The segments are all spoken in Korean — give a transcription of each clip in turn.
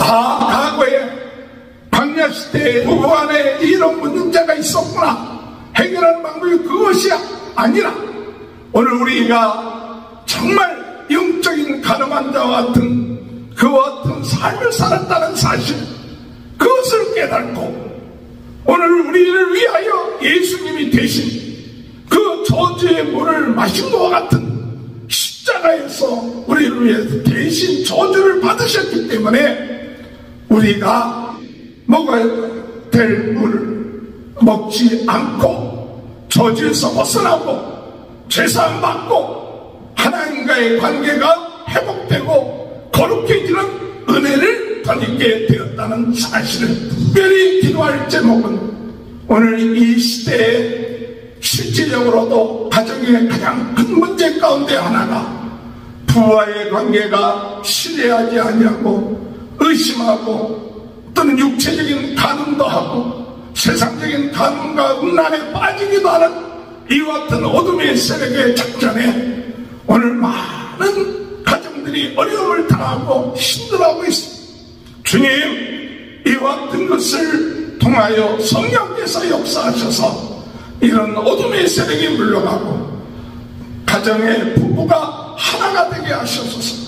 과거에 광야 시대에 부부 안에 이런 문제가 있었구나 해결하는 방법이 그것이 아니라 오늘 우리가 정말 영적인 가늠한 자와 같은 그와 같은 삶을 살았다는 사실, 그것을 깨닫고 오늘 우리를 위하여 예수님이 대신 그 저주의 물을 마신 것과 같은 십자가에서 우리를 위해서 대신 저주를 받으셨기 때문에 우리가 먹어야 될 물을 먹지 않고 저주에서 벗어나고 죄사함 받고 하나님과의 관계가 회복되고 거룩해지는 은혜를 덧입게 되었다는 사실을 특별히 기도할 제목은 오늘 이 시대에 실질적으로도 가정의 가장 큰 문제 가운데 하나가 부와의 관계가 신뢰하지 아니하고 의심하고 또는 육체적인 간음도 하고 세상적인 간음과 음란에 빠지기도 하는 이와 같은 어둠의 세력의 작전에 오늘 많은 가정들이 어려움을 당하고 힘들어하고 있습니다. 주님, 이와 같은 것을 통하여 성령께서 역사하셔서 이런 어둠의 세력이 물러가고 가정의 부부가 하나가 되게 하셔서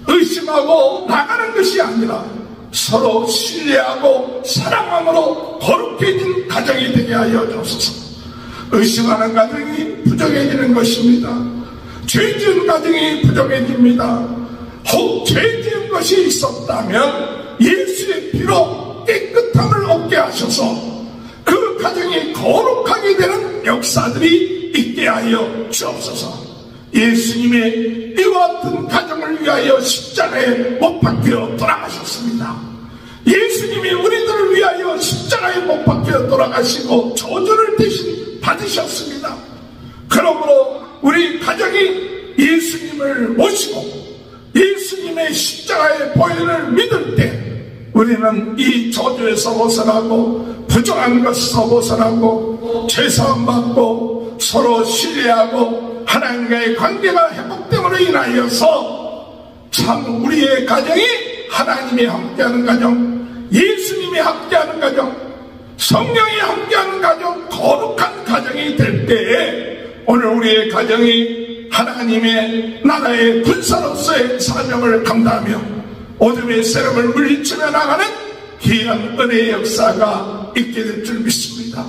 의심하고 나가는 것이 아니라 서로 신뢰하고 사랑함으로 거룩해진 가정이 되게 하여 주옵소서. 의심하는 가정이 부정해지는 것입니다. 죄 지은 가정이 부정해집니다. 혹 죄 지은 것이 있었다면 예수의 피로 깨끗함을 얻게 하셔서 그 가정이 거룩하게 되는 역사들이 있게 하여 주옵소서. 예수님의 이와 같은 가정을 위하여 십자가에 못 박혀 돌아가셨습니다. 예수님이 우리들을 위하여 십자가에 못 박혀 돌아가시고 저주를 대신 받으셨습니다. 그러므로 우리 가정이 예수님을 모시고 예수님의 십자가의 보혈을 믿을 때 우리는 이 저주에서 벗어나고 부정한 것에서 벗어나고 죄사함 받고 서로 신뢰하고 하나님과의 관계가 회복됨으로 인하여서 참 우리의 가정이 하나님이 함께하는 가정, 예수님이 함께하는 가정, 성령이 함께하는 가정, 거룩한 가정이 될 때에 오늘 우리의 가정이 하나님의 나라의 군사로서의 사명을 감당하며 어둠의 세력을 물리치며 나가는 귀한 은혜의 역사가 있게 될 줄 믿습니다.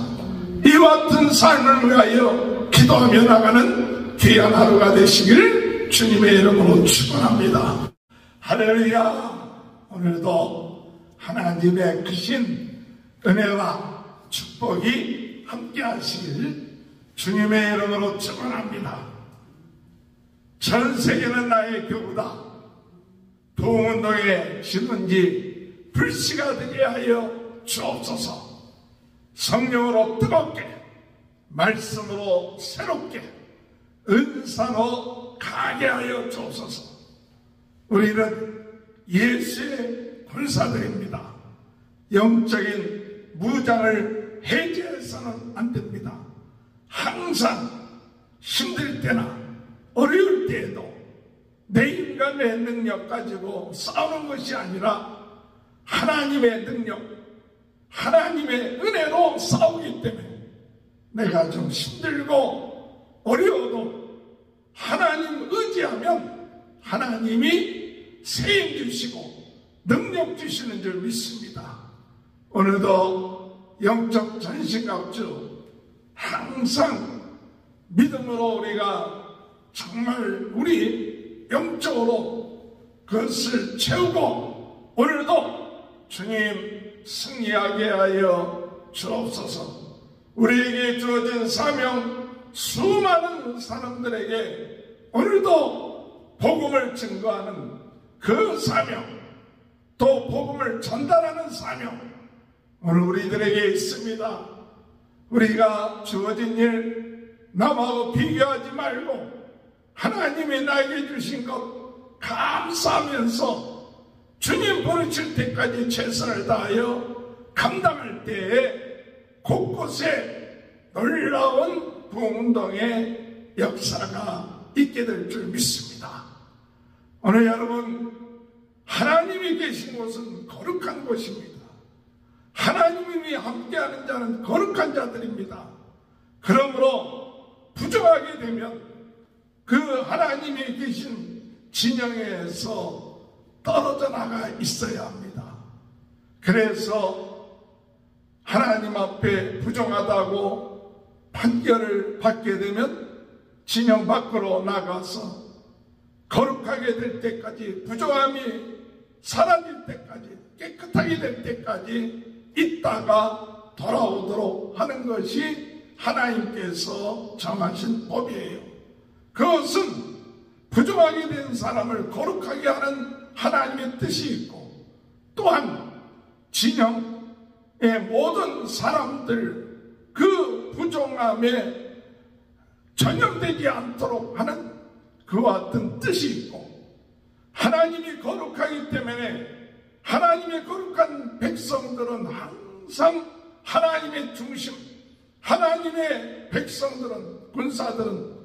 이와 같은 삶을 위하여 기도하며 나가는 귀한 하루가 되시길 주님의 이름으로 축원합니다. 할렐루야. 오늘도 하나님의 크신 은혜와 축복이 함께 하시길 주님의 이름으로 축원합니다. 전 세계는 나의 교구다. 부흥운동의 신문지 불씨가 되게 하여 주옵소서. 성령으로 뜨겁게, 말씀으로 새롭게, 은사로 가게 하여 주옵소서. 우리는 예수의 군사들입니다. 영적인 무장을 해제해서는 안 됩니다. 항상 힘들 때나 어려울 때에도 내 인간의 능력 가지고 싸우는 것이 아니라 하나님의 능력, 하나님의 은혜로 싸우기 때문에 내가 좀 힘들고 어려워도 하나님 의지하면 하나님이 세임 주시고 능력 주시는 줄 믿습니다. 오늘도 영적 전신갑주 항상 믿음으로 우리가 정말 우리 영적으로 그것을 채우고 오늘도 주님 승리하게 하여 주옵소서. 우리에게 주어진 사명, 수많은 사람들에게 오늘도 복음을 증거하는 그 사명, 또 복음을 전달하는 사명 오늘 우리들에게 있습니다. 우리가 주어진 일 남하고 비교하지 말고 하나님이 나에게 주신 것 감사하면서 주님 부르실 때까지 최선을 다하여 감당할 때에 곳곳에 놀라운 부흥운동의 역사가 있게 될 줄 믿습니다. 오늘 여러분 하나님이 계신 곳은 거룩한 곳입니다. 하나님이 함께하는 자는 거룩한 자들입니다. 그러므로 부정하게 되면 그 하나님이 계신 진영에서 떨어져 나가 있어야 합니다. 그래서 하나님 앞에 부정하다고 판결을 받게 되면 진영 밖으로 나가서 거룩하게 될 때까지, 부정함이 사라질 때까지, 깨끗하게 될 때까지 있다가 돌아오도록 하는 것이 하나님께서 정하신 법이에요. 그것은 부정하게 된 사람을 거룩하게 하는 하나님의 뜻이 있고, 또한 진영의 모든 사람들 그 부정함에 전염되지 않도록 하는 그와 같은 뜻이 있고, 하나님이 거룩하기 때문에 하나님의 거룩한 백성들은 항상 하나님의 중심, 하나님의 백성들은, 군사들은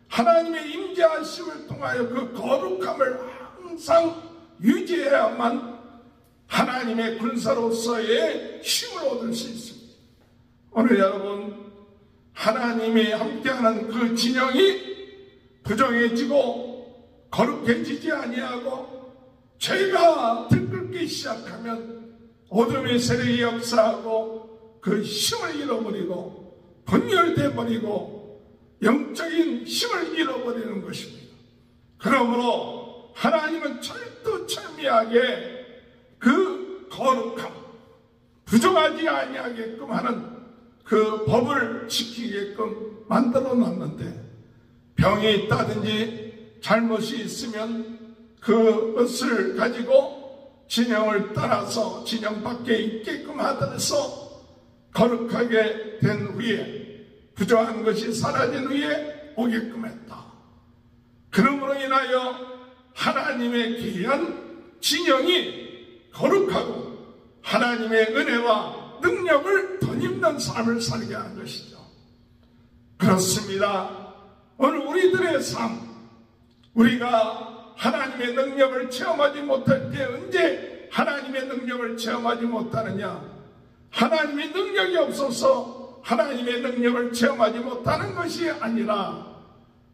하나님의 임재하심을 통하여 그 거룩함을 항상 유지해야만 하나님의 군사로서의 힘을 얻을 수 있습니다. 오늘 여러분, 하나님이 함께하는 그 진영이 부정해지고 거룩해지지 아니하고 죄가 들끓기 시작하면 어둠의 세력이 역사하고 그 힘을 잃어버리고 분열돼 버리고 영적인 힘을 잃어버리는 것입니다. 그러므로 하나님은 철두철미하게 그 거룩함, 부정하지 아니하게끔 하는 그 법을 지키게끔 만들어 놨는데, 병이 있다든지 잘못이 있으면 그것을 가지고 진영을 따라서 진영 밖에 있게끔 하더라도 거룩하게 된 후에, 부정한 것이 사라진 후에 오게끔 했다. 그러므로 인하여 하나님의 귀한 진영이 거룩하고 하나님의 은혜와 능력을 덧입는 삶을 살게 하는 것이죠. 그렇습니다. 오늘 우리들의 삶, 우리가 하나님의 능력을 체험하지 못할 때 언제 하나님의 능력을 체험하지 못하느냐? 하나님의 능력이 없어서 하나님의 능력을 체험하지 못하는 것이 아니라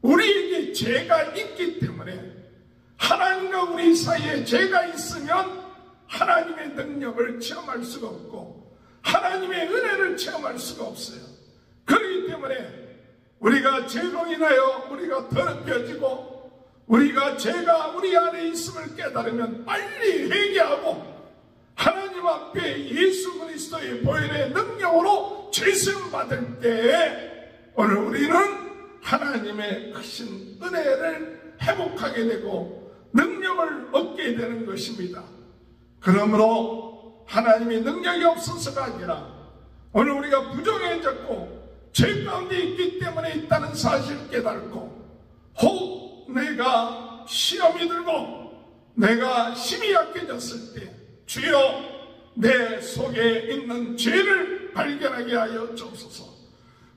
우리에게 죄가 있기 때문에, 하나님과 우리 사이에 죄가 있으면 하나님의 능력을 체험할 수가 없고 하나님의 은혜를 체험할 수가 없어요. 그렇기 때문에 우리가 죄로 인하여 우리가 더럽혀지고, 우리가 죄가 우리 안에 있음을 깨달으면 빨리 회개하고 하나님 앞에 예수 그리스도의 보혈의 능력으로 죄수임 받을 때에 오늘 우리는 하나님의 크신 은혜를 회복하게 되고 능력을 얻게 되는 것입니다. 그러므로 하나님의 능력이 없어서가 아니라 오늘 우리가 부정해졌고 죄 가운데 있기 때문에 있다는 사실을 깨닫고, 혹 내가 시험이 들고 내가 힘이 약해졌을 때 주여 내 속에 있는 죄를 발견하게 하여 주옵소서,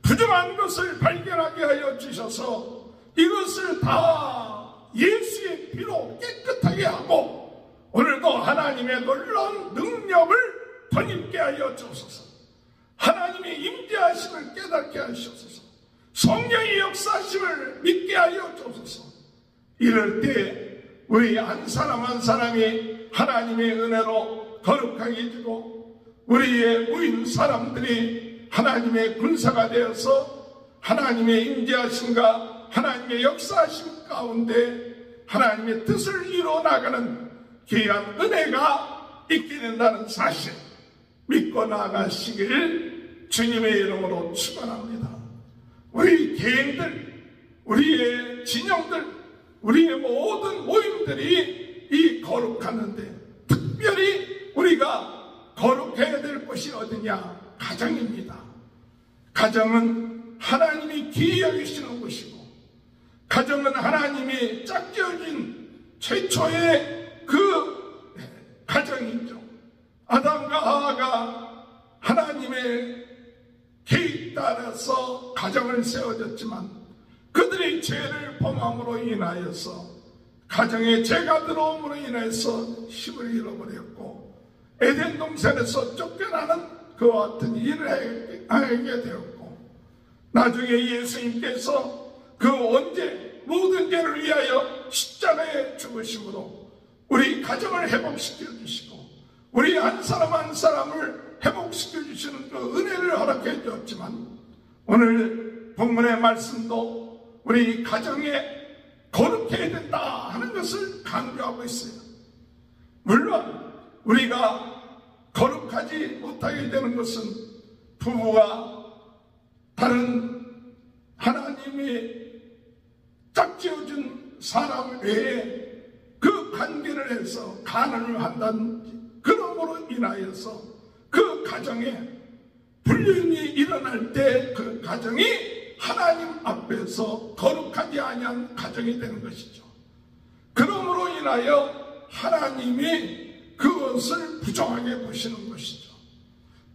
부정한 것을 발견하게 하여 주셔서 이것을 다 예수의 피로 깨끗하게 하고 오늘도 하나님의 놀라운 능력을 덧입게 하여 주옵소서, 하나님의 임재하심을 깨닫게 하시옵소서, 성령의 역사하심을 믿게 하여 주옵소서. 이럴 때 우리 한 사람 한 사람이 하나님의 은혜로 거룩하게 해주고 우리의 무인 사람들이 하나님의 군사가 되어서 하나님의 임재하심과 하나님의 역사하심 가운데 하나님의 뜻을 이루어 나가는 귀한 은혜가 있게 된다는 사실 믿고 나가시길 주님의 이름으로 축원합니다. 우리 개인들, 우리의 진영들, 우리의 모든 모임들이 이 거룩하는데 특별히 우리가 거룩해야 될 곳이 어디냐? 가정입니다. 가정은 하나님이 귀히 여기시는 곳이고, 가정은 하나님이 짝지어진 최초의 그 가정이죠. 아담과 하와가 하나님의 계획 따라서 가정을 세워졌지만 그들의 죄를 범함으로 인하여서 가정에 죄가 들어옴으로 인해서 힘을 잃어버렸고 에덴 동산에서 쫓겨나는 그와 같은 일을 하게 되었고 나중에 예수님께서 그 언제 모든 죄를 위하여 십자가에 죽으심으로 우리 가정을 회복시켜 주시고 우리 한 사람 한 사람을 회복시켜 주시는 그 은혜를 허락해 주었지만 오늘 본문의 말씀도 우리 가정에 거룩해야 된다 하는 것을 강조하고 있어요. 물론 우리가 거룩하지 못하게 되는 것은 부부가 다른 하나님이 짝지어준 사람 외에 그 관계를 해서 간음을 한다든지 그러므로 인하여서 그 가정에 불륜이 일어날 때 그 가정이 하나님 앞에서 거룩하지 아니한 가정이 되는 것이죠. 그러므로 인하여 하나님이 그것을 부정하게 보시는 것이죠.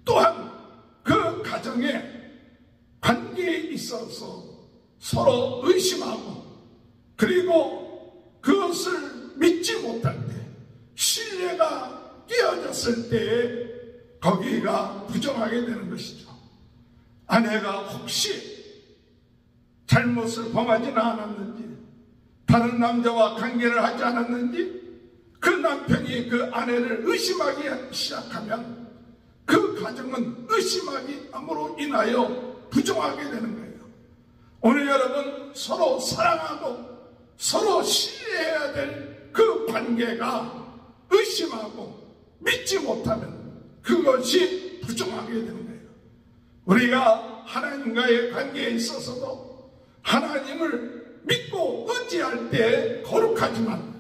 또한 그 가정의 관계에 있어서 서로 의심하고 그리고 그것을 믿지 못할 때 신뢰가 깨어졌을 때에 거기가 부정하게 되는 것이죠. 아내가 혹시 잘못을 범하지는 않았는지 다른 남자와 관계를 하지 않았는지 그 남편이 그 아내를 의심하기 시작하면 그 가정은 의심함으로 인하여 부정하게 되는 거예요. 오늘 여러분 서로 사랑하고 서로 신뢰해야 될 그 관계가 의심하고 믿지 못하면 그것이 부정하게 되는 거예요. 우리가 하나님과의 관계에 있어서도 하나님을 믿고 의지할 때 거룩하지만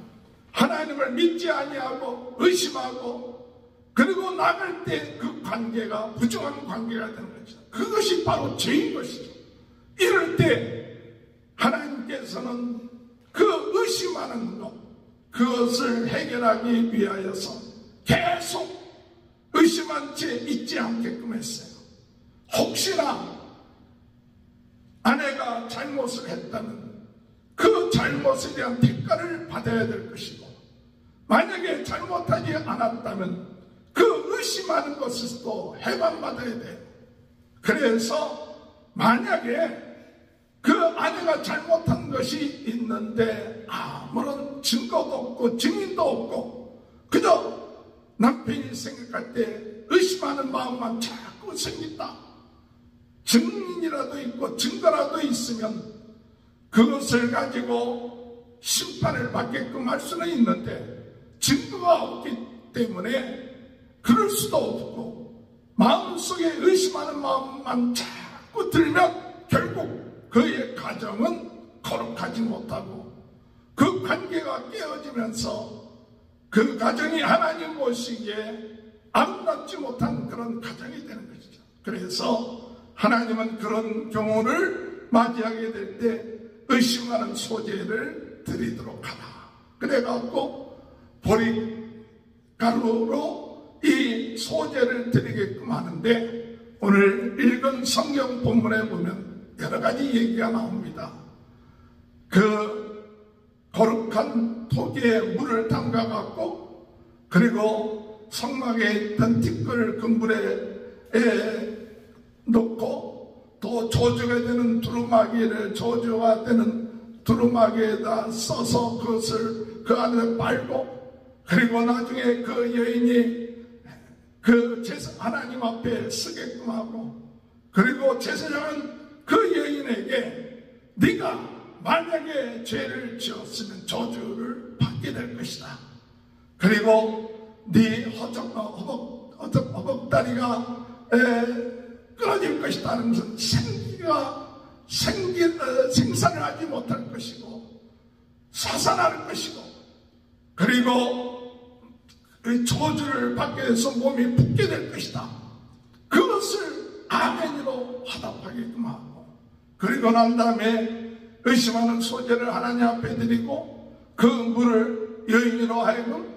하나님을 믿지 아니하고 의심하고 그리고 나갈 때 그 관계가 부정한 관계가 되는 거죠. 그것이 바로 죄인 것이죠. 이럴 때 하나님께서는 그 의심하는 것 그것을 해결하기 위하여서 계속 의심한 채 있지 않게끔 했어요. 혹시나 아내가 잘못을 했다면 그 잘못에 대한 대가를 받아야 될 것이고 만약에 잘못하지 않았다면 그 의심하는 것에서도 해방받아야 돼요. 그래서 만약에 그 아내가 잘못한 것이 있는데 아무런 증거도 없고 증인도 없고 그저 남편이 생각할 때 의심하는 마음만 자꾸 생긴다. 증인이라도 있고 증거라도 있으면 그것을 가지고 심판을 받게끔 할 수는 있는데 증거가 없기 때문에 그럴 수도 없고 마음속에 의심하는 마음만 자꾸 들면 결국 그의 가정은 거룩하지 못하고 그 관계가 깨어지면서 그 가정이 하나님 보시기에 아름답지 못한 그런 가정이 되는 것이죠. 그래서 하나님은 그런 경우를 맞이하게 될 때 의심하는 소재를 드리도록 하라. 그래갖고 보리가루로 이 소재를 드리게끔 하는데 오늘 읽은 성경 본문에 보면 여러 가지 얘기가 나옵니다. 그 거룩한 토기에 물을 담가갖고 그리고 성막에 있던 티끌 그물에 넣고 또 저주가 되는 두루마기를 저주가 되는 두루마기에다 써서 그것을 그 안에 빨고 그리고 나중에 그 여인이 그 하나님 앞에 쓰게끔 하고 그리고 제사장은 그 여인에게 네가 만약에 죄를 지었으면 저주를 받게 될 것이다. 그리고 네 허벅다리가 끊어질 것이다. 하면서 생산을 하지 못할 것이고 사산할 것이고 그리고 그 저주를 받게 돼서 몸이 붓게 될 것이다. 그것을 아멘으로 화답하게끔 하고 그리고 난 다음에 의심하는 소재를 하나님 앞에 드리고 그 물을 여인으로 하여금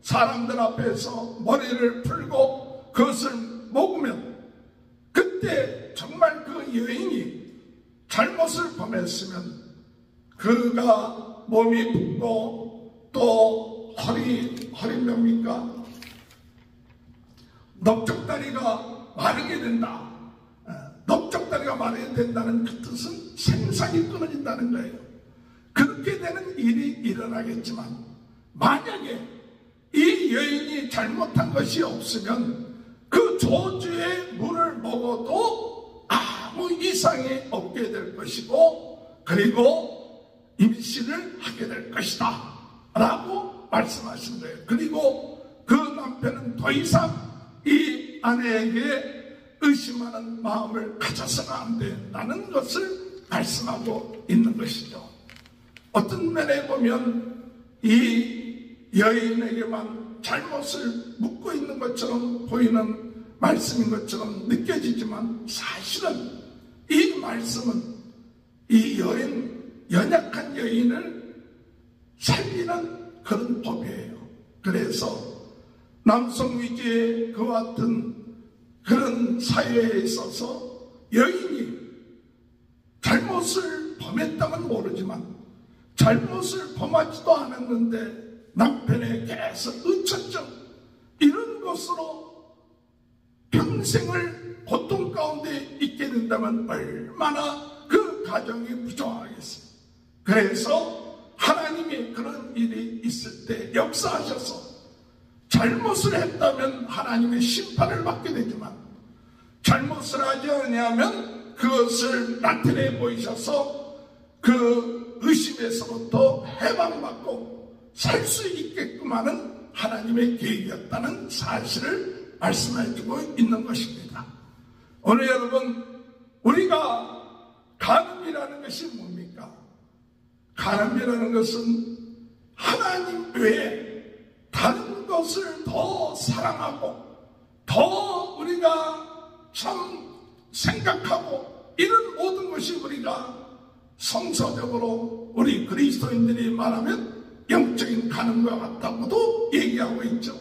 사람들 앞에서 머리를 풀고 그것을 먹으면 그때 정말 그 여인이 잘못을 범했으면 그가 몸이 붓고 또 허리뼈입니까? 넓적다리가 마르게 된다. 넓적다리가 마르게 된다는 그 뜻은 생산이 끊어진다는 거예요. 그렇게 되는 일이 일어나겠지만 만약에 이 여인이 잘못한 것이 없으면 그 저주의 물을 먹어도 아무 이상이 없게 될 것이고 그리고 임신을 하게 될 것이다 라고 말씀하신 거예요. 그리고 그 남편은 더 이상 이 아내에게 의심하는 마음을 가져서는 안 된다는 것을 말씀하고 있는 것이죠. 어떤 면에 보면 이 여인에게만 잘못을 묻고 있는 것처럼 보이는 말씀인 것처럼 느껴지지만 사실은 이 말씀은 이 연약한 여인을 살리는 그런 법이에요. 그래서 남성 위주의 그와 같은 그런 사회에 있어서 여인이 잘못을 범했다면 모르지만 잘못을 범하지도 않았는데 남편에 계속 의처증 이런 것으로 평생을 고통 가운데 있게 된다면 얼마나 그 가정이 부정하겠어요. 그래서 하나님이 그런 일이 있을 때 역사하셔서 잘못을 했다면 하나님의 심판을 받게 되지만 잘못을 하지 않으면 그것을 나타내 보이셔서 그 의심에서부터 해방받고 살 수 있게끔 하는 하나님의 계획이었다는 사실을 말씀해주고 있는 것입니다. 오늘 여러분 우리가 간음이라는 것이 뭡니까? 간음이라는 것은 하나님 외에 다른 것을 더 사랑하고 더 우리가 참 생각하고 이런 모든 것이 우리가 성서적으로 우리 그리스도인들이 말하면 영적인 간음과 같다고도 얘기하고 있죠.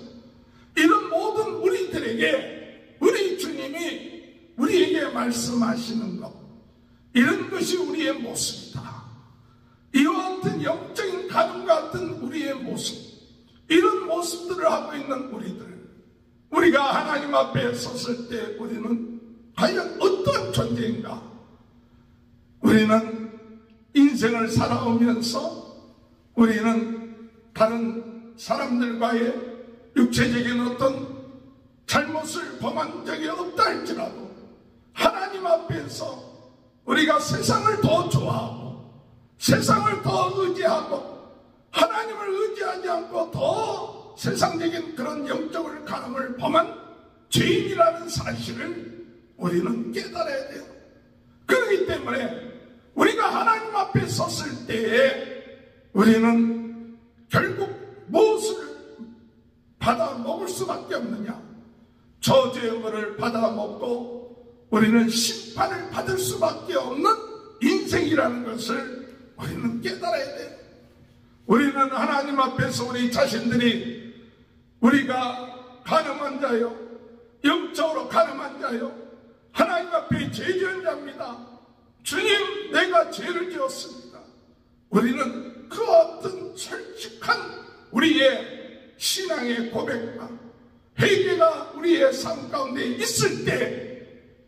이런 모든 우리들에게 우리 주님이 우리에게 말씀하시는 것 이런 것이 우리의 모습이다. 이와 같은 영적인 간음 같은 우리의 모습 이런 모습들을 하고 있는 우리가 하나님 앞에 섰을 때 우리는 과연 어떤 존재인가? 우리는 인생을 살아오면서 우리는 다른 사람들과의 육체적인 어떤 잘못을 범한 적이 없다 할지라도 하나님 앞에서 우리가 세상을 더 좋아하고 세상을 더 의지하고 하나님을 의지하지 않고 더 세상적인 그런 영적인 간음을 범한 죄인이라는 사실을 우리는 깨달아야 돼요. 그렇기 때문에 우리가 하나님 앞에 섰을 때에 우리는 결국 무엇을 받아 먹을 수밖에 없느냐? 저주의 물을 받아 먹고 우리는 심판을 받을 수밖에 없는 인생이라는 것을 우리는 깨달아야 돼요. 우리는 하나님 앞에서 우리 자신들이 우리가 가늠한 자요, 영적으로 가늠한 자요, 하나님 앞에 죄 지은 자입니다. 주님, 내가 죄를 지었습니다. 우리는 그 어떤 솔직한 우리의 신앙의 고백과 회개가 우리의 삶 가운데 있을 때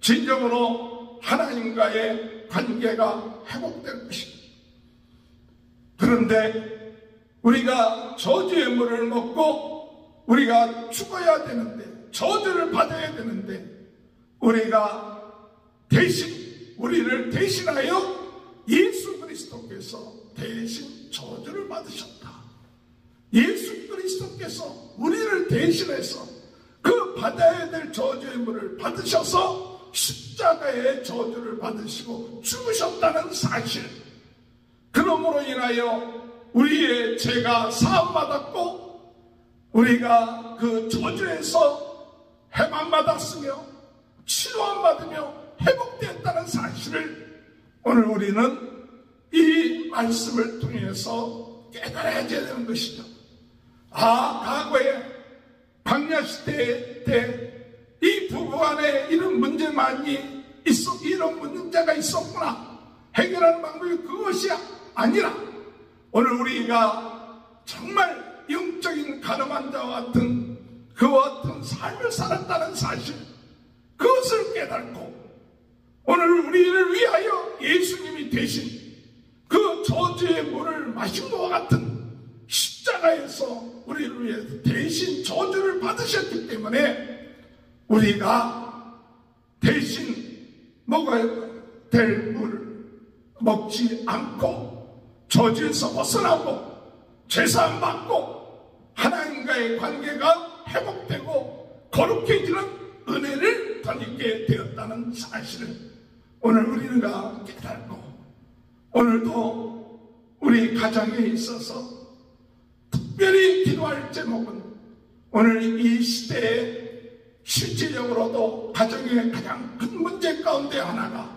진정으로 하나님과의 관계가 회복될 것입니다. 그런데 우리가 저주의 물을 먹고 우리가 죽어야 되는데 저주를 받아야 되는데 우리가 우리를 대신하여 예수 그리스도께서 대신 저주를 받으셨다. 예수 그리스도께서 우리를 대신해서 그 받아야 될 저주의 물을 받으셔서 십자가의 저주를 받으시고 죽으셨다는 사실. 그러므로 인하여 우리의 죄가 사함받았고 우리가 그 저주에서 해방받았으며 치료함받으며 회복되었다는 사실을 오늘 우리는 이 말씀을 통해서 깨달아야 되는 것이죠. 과거에 광야시대 때 이 부부 안에 이런 문제만이 이런 문제가 있었구나. 해결하는 방법이 그것이 아니라 오늘 우리가 정말 영적인 가늠한 자와 같은 그와 같은 삶을 살았다는 사실, 그것을 깨닫고 오늘 우리를 위하여 예수님이 대신 그 저주의 물을 마신 것과 같은 십자가에서 우리를 위해서 대신 저주를 받으셨기 때문에 우리가 대신 먹어야 될 물을 먹지 않고 저주에서 벗어나고 죄사함 받고 하나님과의 관계가 회복되고 거룩해지는 은혜를 덧입게 되었다는 사실을 오늘 우리가 깨닫고, 오늘도 우리 가정에 있어서 특별히 기도할 제목은 오늘 이 시대에 실질적으로도 가정의 가장 큰 문제 가운데 하나가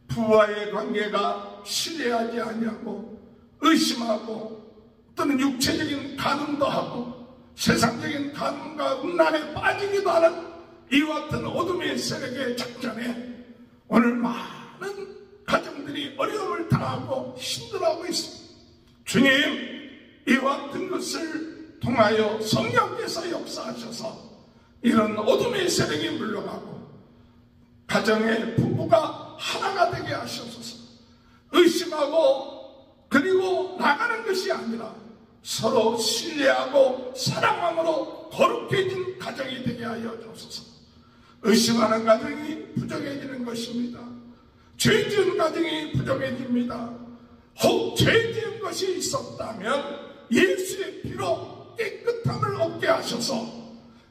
부부와의 관계가 신뢰하지 아니하고 의심하고 또는 육체적인 간음도 하고 세상적인 간음과 음란에 빠지기도 하는 이와 같은 어둠의 세력의 작전에 오늘 많은 가정들이 어려움을 당하고 힘들어하고 있습니다. 주님, 이와 같은 것을 통하여 성령께서 역사하셔서 이런 어둠의 세력이 물러가고 가정의 부부가 하나가 되게 하셔서 의심하고 그리고 나가는 것이 아니라 서로 신뢰하고 사랑함으로 거룩해진 가정이 되게 하여 주옵소서. 의심하는 가정이 부정해지는 것입니다. 죄 지은 가정이 부정해집니다. 혹 죄 지은 것이 있었다면 예수의 피로 깨끗함을 얻게 하셔서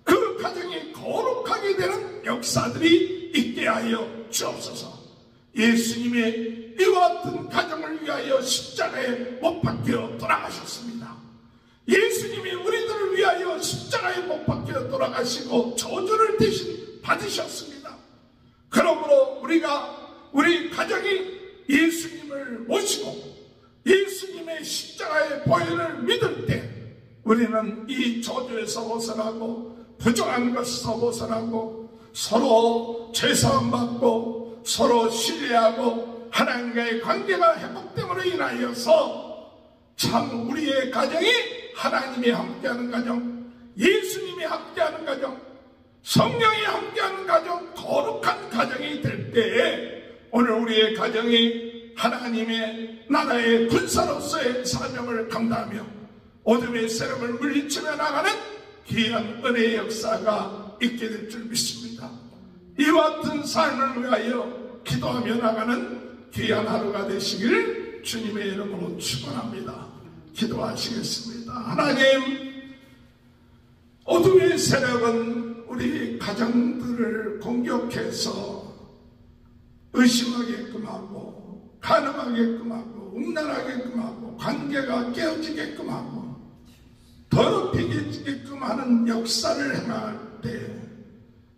그 가정이 거룩하게 되는 역사들이 있게 하여 주옵소서. 예수님의 이와 같은 가정을 위하여 십자가에 못 박혀 돌아가셨습니다. 예수님이 우리들을 위하여 십자가에 못 박혀 돌아가시고 저주를 대신 받으셨습니다. 그러므로 우리 가정이 예수님을 모시고 예수님의 십자가의 보혈을 믿을 때 우리는 이 저주에서 벗어나고 부정한 것에서 벗어나고 서로 죄사함 받고 서로 신뢰하고 하나님과의 관계가 회복됨으로 인하여서 참 우리의 가정이 하나님이 함께하는 가정, 예수님이 함께하는 가정, 성령이 함께하는 가정, 거룩한 가정이 될 때에 오늘 우리의 가정이 하나님의 나라의 군사로서의 사명을 감당하며 어둠의 세력을 물리치며 나가는 귀한 은혜의 역사가 있게 될 줄 믿습니다. 이와 같은 삶을 위하여 기도하며 나가는 귀한 하루가 되시길 주님의 이름으로 축원합니다. 기도하시겠습니다. 하나님, 어둠의 세력은 우리 가정들을 공격해서 의심하게끔 하고 간음하게끔 하고 음란하게끔 하고 관계가 깨어지게끔 하고 더럽히게끔 하는 역사를 행할 때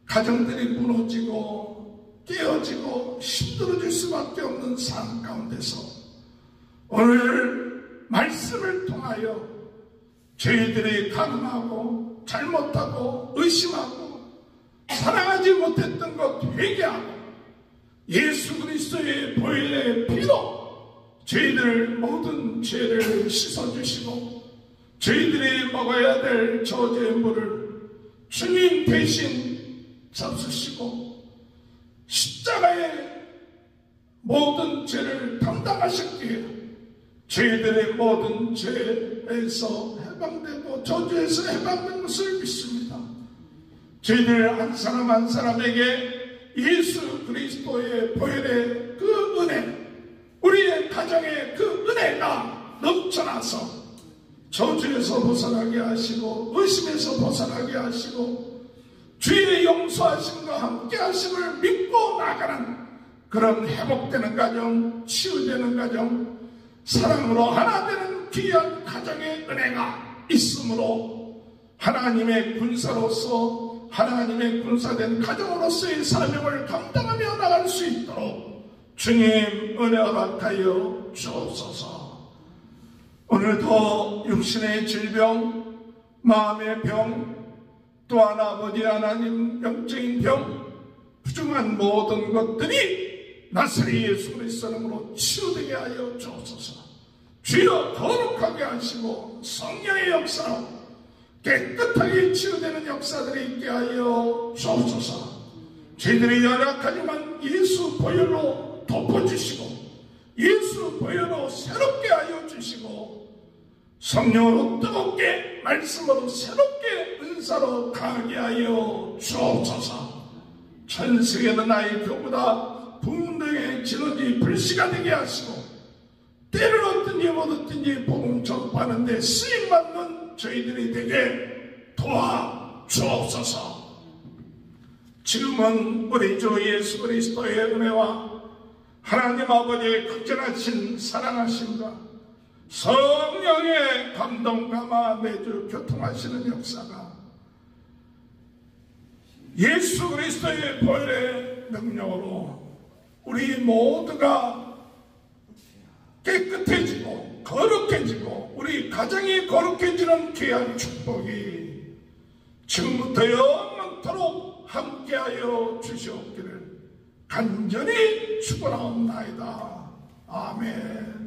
가정들이 무너지고 깨어지고 힘들어질 수밖에 없는 삶 가운데서 오늘 말씀을 통하여 저희들이 간음하고 잘못하고 의심하고 사랑하지 못했던 것 회개하고 예수 그리스도의 보혈의 피로 저희들 모든 죄를 씻어주시고 저희들이 먹어야 될 저주의 물을 주님 대신 잡수시고 십자가의 모든 죄를 담당하셨기에 저희들의 모든 죄에서 해방되고 저주에서 해방된 것을 믿습니다. 저희들 한 사람 한 사람에게 예수 그리스도의 보혈의 그 은혜, 우리의 가정의 그 은혜가 넘쳐나서 저주에서 벗어나게 하시고 의심에서 벗어나게 하시고 주의 용서하심과 함께 하심을 믿고 나가는 그런 회복되는 가정, 치유되는 가정, 사랑으로 하나 되는 귀한 가정의 은혜가 있으므로 하나님의 군사로서 하나님의 군사된 가정으로서의 사명을 감당하며 나갈 수 있도록 주님 은혜 허락하여 주옵소서. 오늘도 육신의 질병, 마음의 병, 또한 아버지 하나님 영적인 병, 부정한 모든 것들이 나사렛 예수 그리스도 이름으로 치유되게 하여 주옵소서. 주여 거룩하게 하시고 성령의 역사로 깨끗하게 치유되는 역사들이 있게 하여 주옵소서. 저희들이 연약하지만 예수 보혈로 덮어주시고 예수 보혈로 새롭게 하여 주시고 성령으로 뜨겁게 말씀으로 새롭게 은사로 강하게 하여 주옵소서. 전 세계는 나의 교보다 분등의 진원지 불씨가 되게 하시고 때를 얻든지 못 얻든지 복음 전파하는 데 쓰임받는 저희들이 되게 도와주옵소서. 지금은 우리 주 예수 그리스도의 은혜와 하나님 아버지의 극진하신 사랑하심과 성령의 감동감화 매주 교통하시는 역사가 예수 그리스도의 보혈의 능력으로 우리 모두가 깨끗해지고 거룩해지고 우리 가정이 거룩해지는 귀한 축복이 지금부터 영원토록 함께하여 주시옵기를 간절히 축원하옵나이다. 아멘.